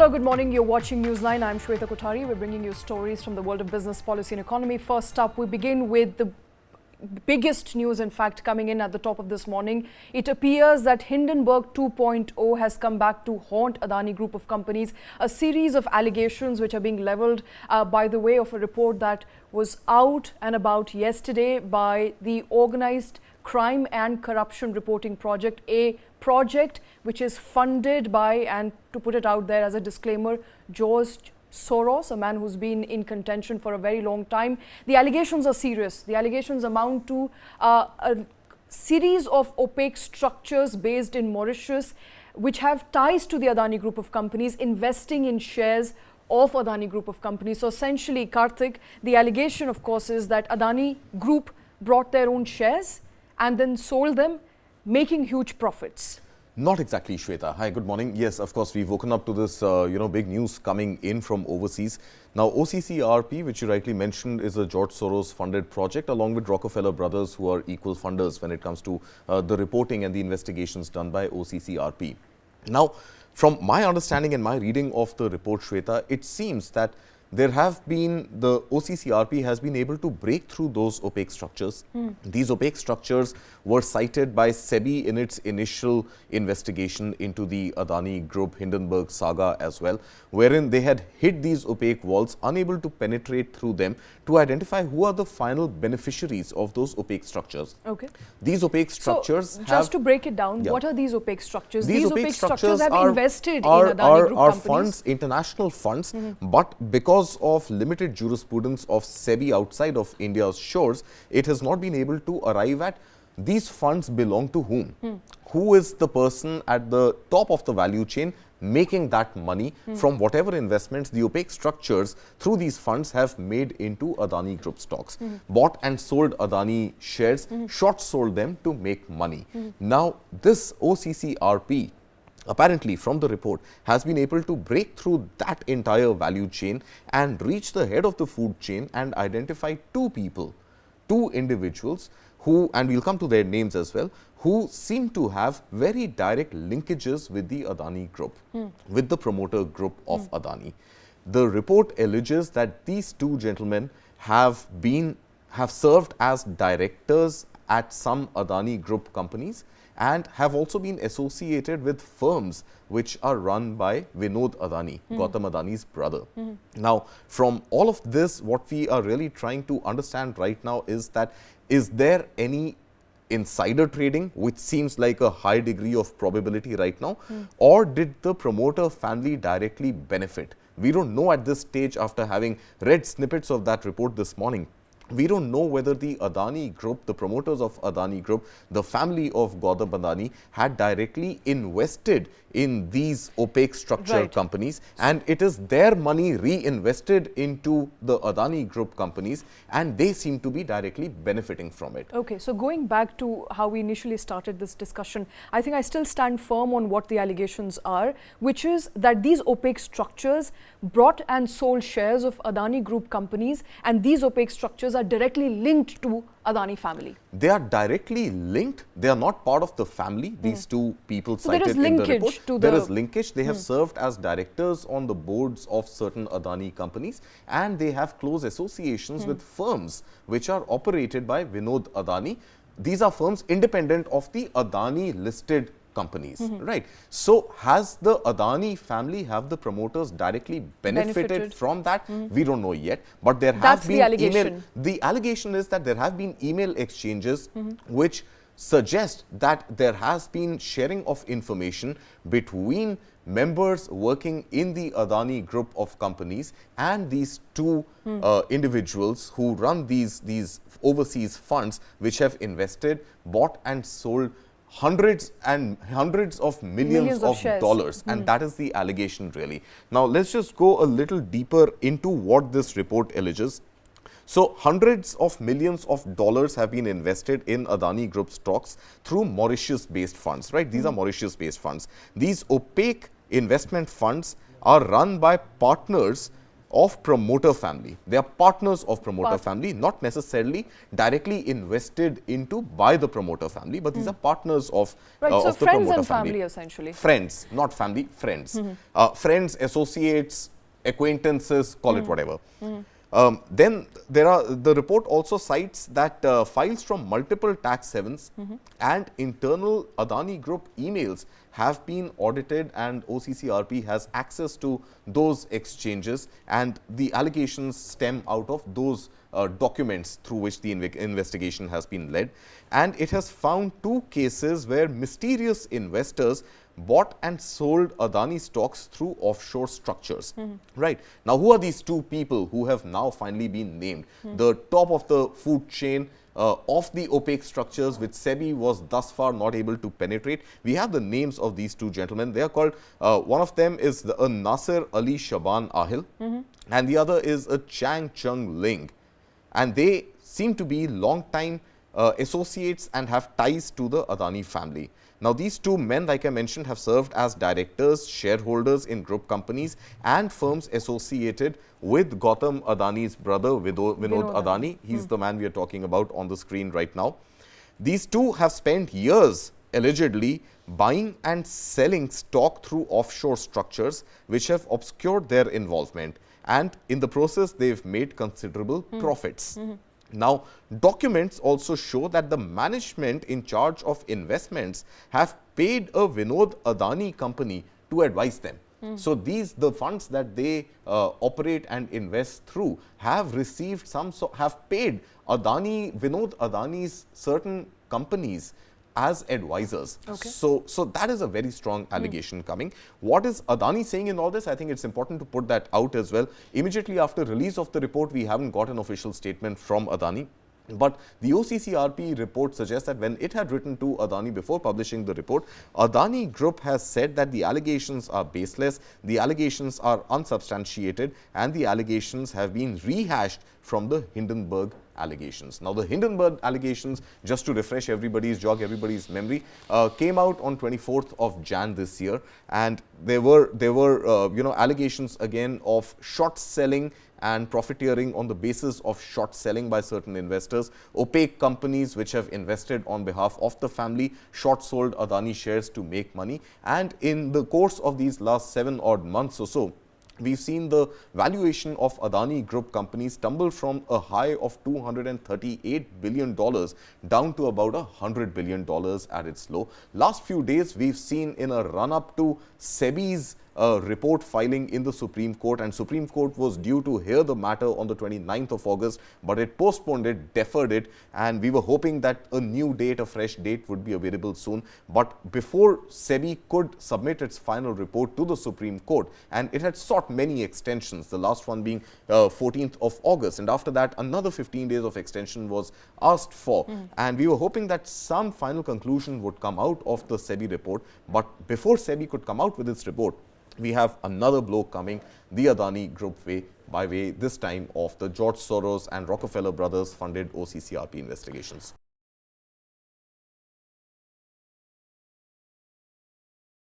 Hello, good morning. You're watching Newsline. I'm Shweta Kothari. We're bringing you stories from the world of business, policy and economy. First up, we begin with the biggest news, in fact, coming in at the top of this morning. It appears that Hindenburg 2.0 has come back to haunt Adani group of companies. A series of allegations which are being leveled by the way of a report that was out and about yesterday by the Organised Crime and Corruption Reporting Project, a project which is funded by, and to put it out there as a disclaimer, George Soros, a man who's been in contention for a very long time. The allegations are serious. The allegations amount to a series of opaque structures based in Mauritius, which have ties to the Adani group of companies, investing in shares of Adani group of companies. So essentially, Karthik, the allegation, of course, is that Adani group brought their own shares and then sold them, making huge profits. Not exactly, Shweta. Hi, good morning. Yes, of course, we've woken up to this, big news coming in from overseas. Now, OCCRP, which you rightly mentioned, is a George Soros funded project along with Rockefeller brothers, who are equal funders when it comes to the reporting and the investigations done by OCCRP. Now, from my understanding and my reading of the report, Shweta, it seems that the OCCRP has been able to break through those opaque structures. These opaque structures were cited by SEBI in its initial investigation into the Adani Group Hindenburg saga as well, wherein they had hit these opaque walls, unable to penetrate through them to identify who are the final beneficiaries of those opaque structures. Okay. These opaque structures just to break it down, what are these opaque structures? These opaque structures have invested in Adani Group companies. Funds, international funds, but because of limited jurisprudence of SEBI outside of India's shores, it has not been able to arrive at these funds belong to whom? Who is the person at the top of the value chain making that money from whatever investments the opaque structures through these funds have made into Adani Group stocks, bought and sold Adani shares, short sold them to make money. Now, this OCCRP, apparently from the report, has been able to break through that entire value chain and reach the head of the food chain and identify two individuals who, and we'll come to their names as well, who seem to have very direct linkages with the Adani group, with the promoter group of Adani. The report alleges that these two gentlemen have served as directors at some Adani group companies and have also been associated with firms which are run by Vinod Adani, Gautam Adani's brother. Now, from all of this, what we are really trying to understand right now is that, is there any insider trading, which seems like a high degree of probability right now, or did the promoter family directly benefit? We don't know at this stage, after having read snippets of that report this morning. We don't know whether the Adani group, the promoters of Adani group, the family of Gautam Adani had directly invested in these opaque structure companies, and it is their money reinvested into the Adani group companies, and they seem to be directly benefiting from it. Okay, so going back to how we initially started this discussion, I think I still stand firm on what the allegations are, which is that these opaque structures brought and sold shares of Adani group companies, and these opaque structures are directly linked to Adani family. They are directly linked. They are not part of the family. These two people cited in the report. There is linkage. They have served as directors on the boards of certain Adani companies, and they have close associations with firms which are operated by Vinod Adani. These are firms independent of the Adani listed companies, right? So, has the Adani family, have the promoters directly benefited from that? We don't know yet, but there has been email. The allegation is that there have been email exchanges which suggest that there has been sharing of information between members working in the Adani group of companies and these two individuals who run these overseas funds, which have invested, bought and sold hundreds of millions of dollars, and that is the allegation really. Now, let's just go a little deeper into what this report alleges. So, hundreds of millions of dollars have been invested in Adani Group stocks through Mauritius-based funds, right? These are Mauritius-based funds. These opaque investment funds are run by partners of promoter family. They are partners of promoter family, not necessarily directly invested into by the promoter family, but these are partners of, so of the friends promoter and family essentially. Friends, not family, friends. Friends, associates, acquaintances, call it whatever. Then there are, the report also cites that files from multiple tax havens and internal Adani Group emails have been audited, and OCCRP has access to those exchanges, and the allegations stem out of those documents through which the investigation has been led. And it has found 2 cases where mysterious investors bought and sold Adani stocks through offshore structures. Right. Now, who are these 2 people who have now finally been named? The top of the food chain of the opaque structures, which SEBI was thus far not able to penetrate. We have the names of these 2 gentlemen. They are called, one of them is the Nasser Ali Shaban Ahli, and the other is a Chung-Ling. And they seem to be long-time associates and have ties to the Adani family. Now, these 2 men, like I mentioned, have served as directors, shareholders in group companies and firms associated with Gautam Adani's brother, Vinod Adani. He's the man we are talking about on the screen right now. These 2 have spent years, allegedly, buying and selling stock through offshore structures, which have obscured their involvement. And in the process, they've made considerable profits. Now, documents also show that the management in charge of investments have paid a Vinod Adani company to advise them. So, the funds that they operate and invest through have received have paid Vinod Adani's certain companies as advisors. So that is a very strong allegation coming. What is Adani saying in all this? I think it's important to put that out as well. Immediately after release of the report, we haven't got an official statement from Adani. But the OCCRP report suggests that when it had written to Adani before publishing the report, Adani Group has said that the allegations are baseless, the allegations are unsubstantiated, and the allegations have been rehashed from the Hindenburg allegations. Now, the Hindenburg allegations, just to refresh jog everybody's memory, came out on 24th of Jan this year, and there were allegations again of short selling and profiteering on the basis of short selling by certain investors. Opaque companies which have invested on behalf of the family short sold Adani shares to make money, and in the course of these last 7 odd months or so, we've seen the valuation of Adani Group companies tumble from a high of $238 billion down to about $100 billion at its low. Last few days, we've seen in a run-up to SEBI's report filing in the Supreme Court, and Supreme Court was due to hear the matter on the 29th of August, but it postponed it, deferred it, and we were hoping that a new date, a fresh date would be available soon. But before SEBI could submit its final report to the Supreme Court, and it had sought many extensions, the last one being 14th of August, and after that another 15 days of extension was asked for, and we were hoping that some final conclusion would come out of the SEBI report. But before SEBI could come out with its report, we have another blow coming the Adani Group way, by way this time of the George Soros and Rockefeller brothers funded OCCRP investigations.